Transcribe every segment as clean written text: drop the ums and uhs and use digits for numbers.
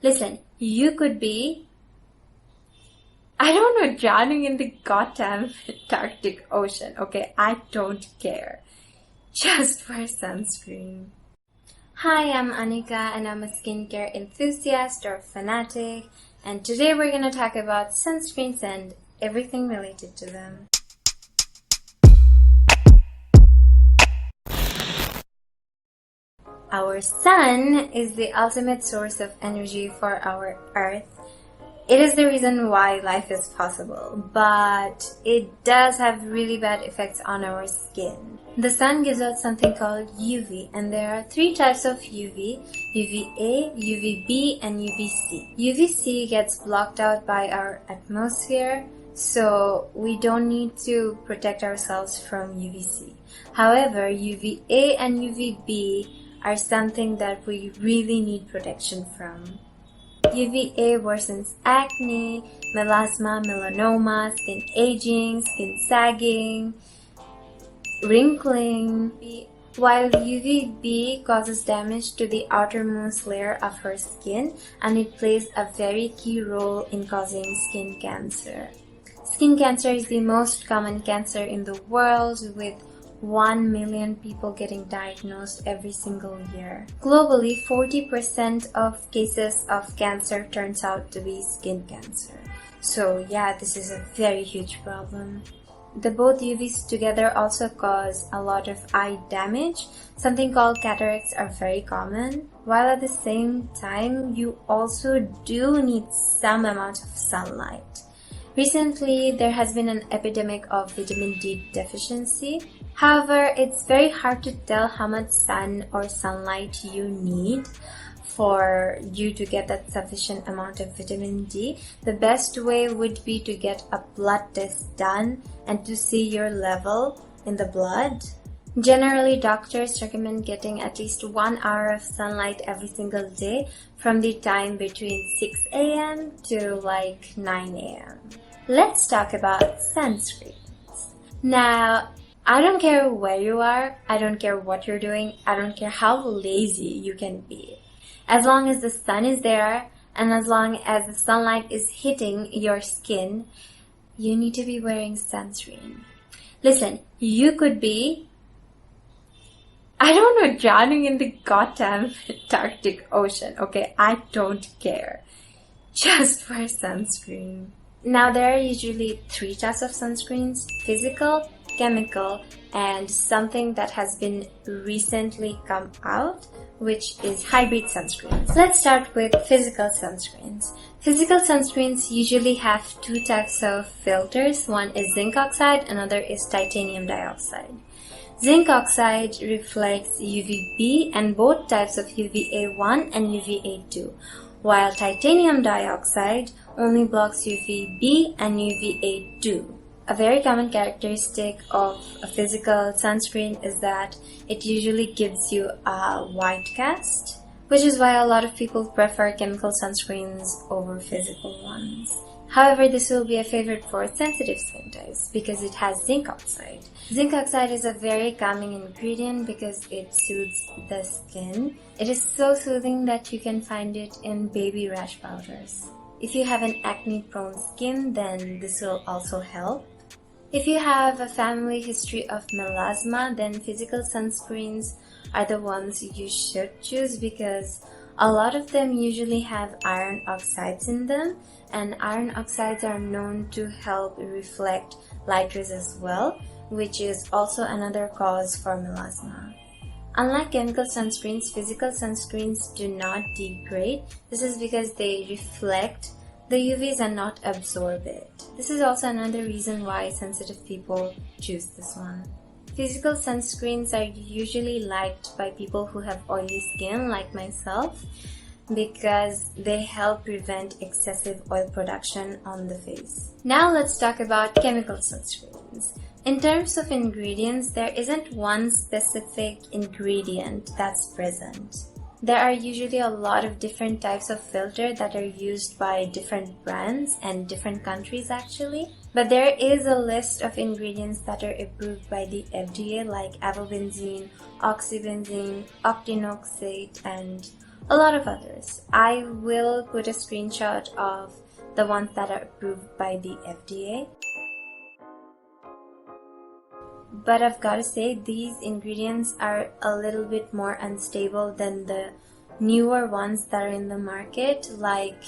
Listen, you could be, I don't know, drowning in the goddamn Arctic Ocean, okay? I don't care. Just wear sunscreen. Hi, I'm Anika and I'm a skincare enthusiast or fanatic, and today we're gonna talk about sunscreens and everything related to them. Our sun is the ultimate source of energy for our earth. It is the reason why life is possible, but it does have really bad effects on our skin. The sun gives out something called UV, and there are three types of UV: UVA, UVB, and UVC. UVC gets blocked out by our atmosphere, so we don't need to protect ourselves from UVC. However, UVA and UVB are something that we really need protection from. UVA worsens acne, melasma, melanoma, skin aging, skin sagging, wrinkling, while UVB causes damage to the outermost layer of her skin, and it plays a very key role in causing skin cancer. Skin cancer is the most common cancer in the world, with 1 million people getting diagnosed every single year. Globally, 40% of cases of cancer turns out to be skin cancer. So yeah, this is a very huge problem. The both UVs together also cause a lot of eye damage. Something called cataracts are very common, while at the same time, you also do need some amount of sunlight. Recently, there has been an epidemic of vitamin D deficiency. However, it's very hard to tell how much sun or sunlight you need for you to get that sufficient amount of vitamin D. The best way would be to get a blood test done and to see your level in the blood. Generally, doctors recommend getting at least 1 hour of sunlight every single day from the time between 6 a.m. to like 9 a.m. Let's talk about sunscreens. Now, I don't care where you are, I don't care what you're doing, I don't care how lazy you can be. As long as the sun is there and as long as the sunlight is hitting your skin, you need to be wearing sunscreen. Listen, you could be, I don't know, drowning in the goddamn Arctic Ocean, okay? I don't care. Just wear sunscreen. Now, there are usually three types of sunscreens: physical, chemical, and something that has been recently come out, which is hybrid sunscreens. Let's start with physical sunscreens. Physical sunscreens usually have two types of filters. One is zinc oxide, another is titanium dioxide. Zinc oxide reflects UVB and both types of UVA1 and UVA2, while titanium dioxide only blocks UVB and UVA2. A very common characteristic of a physical sunscreen is that it usually gives you a white cast, which is why a lot of people prefer chemical sunscreens over physical ones. However, this will be a favorite for sensitive skin types because it has zinc oxide. Zinc oxide is a very calming ingredient because it soothes the skin. It is so soothing that you can find it in baby rash powders. If you have an acne-prone skin, then this will also help. If you have a family history of melasma, then physical sunscreens are the ones you should choose because a lot of them usually have iron oxides in them, and iron oxides are known to help reflect light rays as well, which is also another cause for melasma. Unlike chemical sunscreens, physical sunscreens do not degrade. This is because they reflect the UVs and not absorb it. This is also another reason why sensitive people choose this one. Physical sunscreens are usually liked by people who have oily skin like myself because they help prevent excessive oil production on the face. Now let's talk about chemical sunscreens. In terms of ingredients, there isn't one specific ingredient that's present. There are usually a lot of different types of filter that are used by different brands and different countries actually. But there is a list of ingredients that are approved by the FDA like avobenzene, oxybenzene, octinoxate, and a lot of others. I will put a screenshot of the ones that are approved by the FDA. But I've got to say, these ingredients are a little bit more unstable than the newer ones that are in the market, like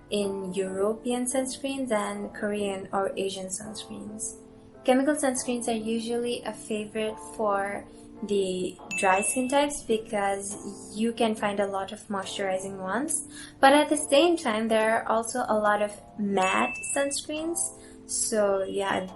in European sunscreens and Korean or Asian sunscreens. Chemical sunscreens are usually a favorite for the dry skin types because you can find a lot of moisturizing ones, but at the same time there are also a lot of matte sunscreens. So yeah,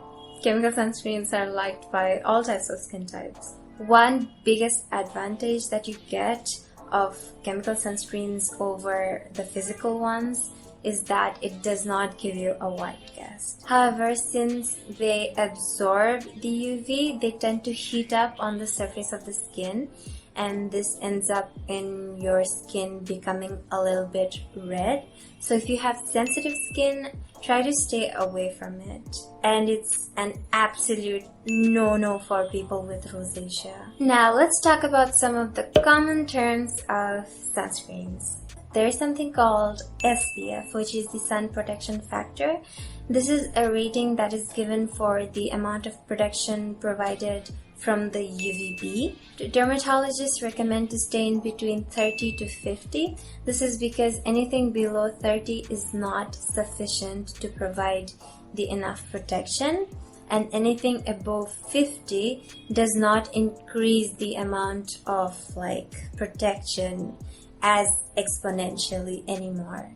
chemical sunscreens are liked by all types of skin types. One biggest advantage that you get of chemical sunscreens over the physical ones is that it does not give you a white cast. However, since they absorb the UV, they tend to heat up on the surface of the skin, and this ends up in your skin becoming a little bit red. So if you have sensitive skin, try to stay away from it. And it's an absolute no-no for people with rosacea. Now let's talk about some of the common terms of sunscreens. There is something called SPF, which is the sun protection factor. This is a rating that is given for the amount of protection provided from the UVB. Dermatologists recommend to stay in between 30 to 50. This is because anything below 30 is not sufficient to provide the enough protection, and anything above 50 does not increase the amount of protection as exponentially anymore.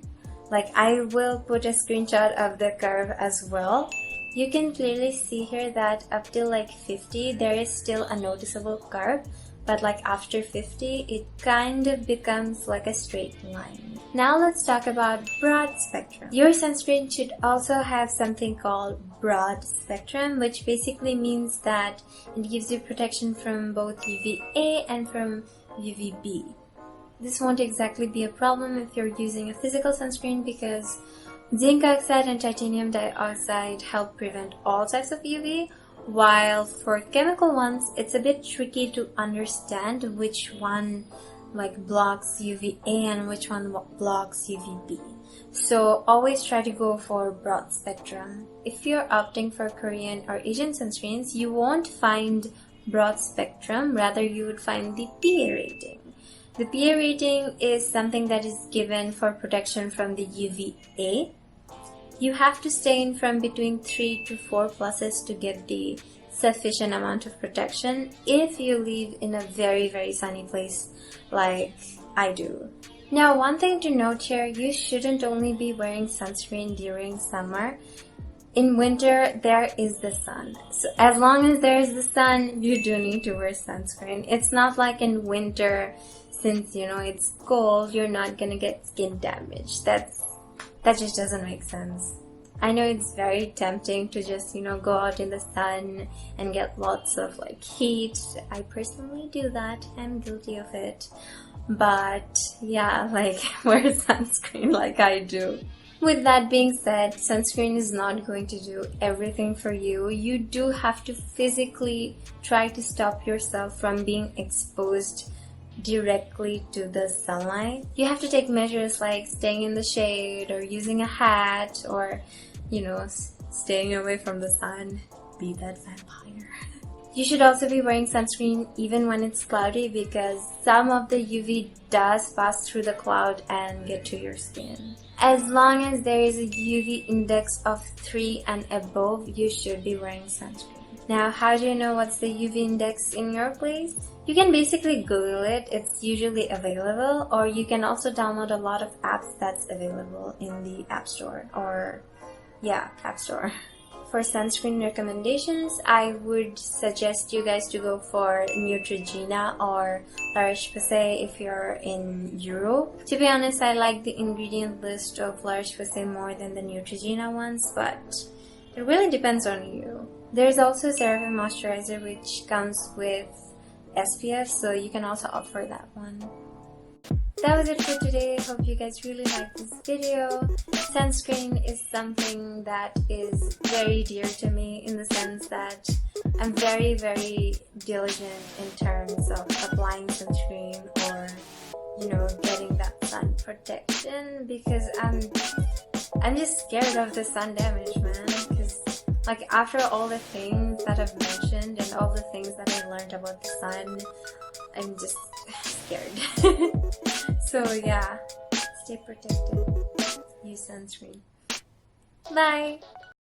I will put a screenshot of the curve as well. You can clearly see here that up till 50 there is still a noticeable curve, but after 50 it kind of becomes like a straight line. Now let's talk about broad spectrum. Your sunscreen should also have something called broad spectrum, which basically means that it gives you protection from both UVA and from UVB. This won't exactly be a problem if you're using a physical sunscreen because zinc oxide and titanium dioxide help prevent all types of UV, while for chemical ones, it's a bit tricky to understand which one blocks UVA and which one blocks UVB. So always try to go for broad spectrum. If you're opting for Korean or Asian sunscreens, you won't find broad spectrum, rather you would find the PA rating. The PA rating is something that is given for protection from the UVA. You have to stay in from between 3 to 4 pluses to get the sufficient amount of protection if you live in a very, very sunny place like I do. Now, one thing to note here, you shouldn't only be wearing sunscreen during summer. In winter, there is the sun. So as long as there is the sun, you do need to wear sunscreen. It's not like in winter, since it's cold, you're not gonna get skin damage. That just doesn't make sense. I know it's very tempting to just go out in the sun and get lots of heat. I personally do that. I'm guilty of it. But yeah, wear sunscreen like I do. With that being said, sunscreen is not going to do everything for you. You do have to physically try to stop yourself from being exposed directly to the sunlight. You have to take measures like staying in the shade or using a hat or, staying away from the sun. Be that vampire. You should also be wearing sunscreen even when it's cloudy because some of the UV does pass through the cloud and get to your skin. As long as there is a UV index of 3 and above, you should be wearing sunscreen. Now, how do you know what's the UV index in your place? You can basically Google it. It's usually available, or you can also download a lot of apps that's available in the App Store App Store. For sunscreen recommendations, I would suggest you guys to go for Neutrogena or La Roche-Posay if you're in Europe. To be honest, I like the ingredient list of La Roche-Posay more than the Neutrogena ones, but it really depends on you. There's also CeraVe moisturizer which comes with SPF, so you can also opt for that one. That was it for today. Hope you guys really liked this video. Sunscreen is something that is very dear to me in the sense that I'm very, very diligent in terms of applying sunscreen or, getting that sun protection because I'm just scared of the sun damage, man. Because like after all the things that I've mentioned and all the things that I learned about the sun, I'm just scared. So yeah, stay protected. Use sunscreen. Bye.